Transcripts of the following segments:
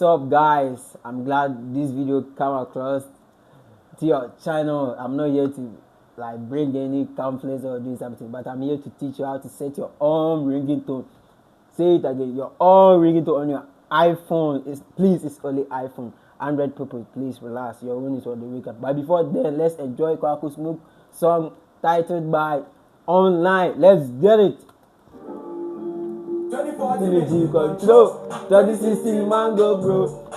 What's up, guys? I'm glad this video come across to your channel. I'm not here to like bring any conflicts or do something, but I'm here to teach you how to set your own ringtone. Say it again, your own ringtone on your iPhone. It's only iPhone. Android people, please relax. Your own is on the weekend. But before then, let's enjoy Kwaku Smoke song titled by Online. Let's get it. 2014 control, 2016 mango bro.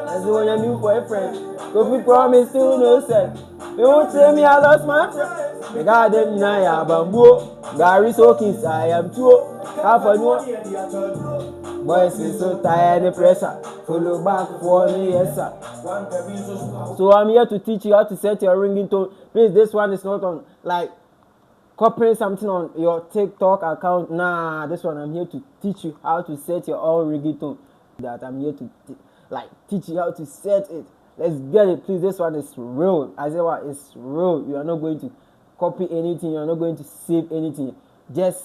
That's the one I knew for a friend. Go we promise to no set. They won't tell me I lost my friend. The garden now bamboo. Gary Soakins, I am too. Half a new boys is so tired the pressure. Follow back for me, yes sir. So I'm here to teach you how to set your ringtone. Please, this one is not on like copying something on your TikTok account. Nah, this one I'm here to teach you how to set your own ringtone. That I'm here to teach you how to set it. Let's get it, please. This one is real. I say what, it's real. You are not going to copy anything. You are not going to save anything. Just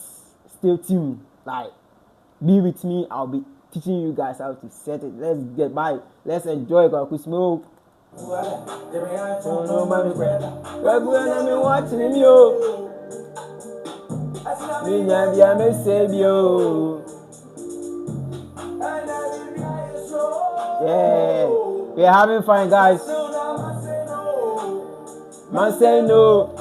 stay tuned. Like, be with me. I'll be teaching you guys how to set it. Let's get by. Let's enjoy Kwaku Smoke. Yeah, we're having fun, guys. Man say no,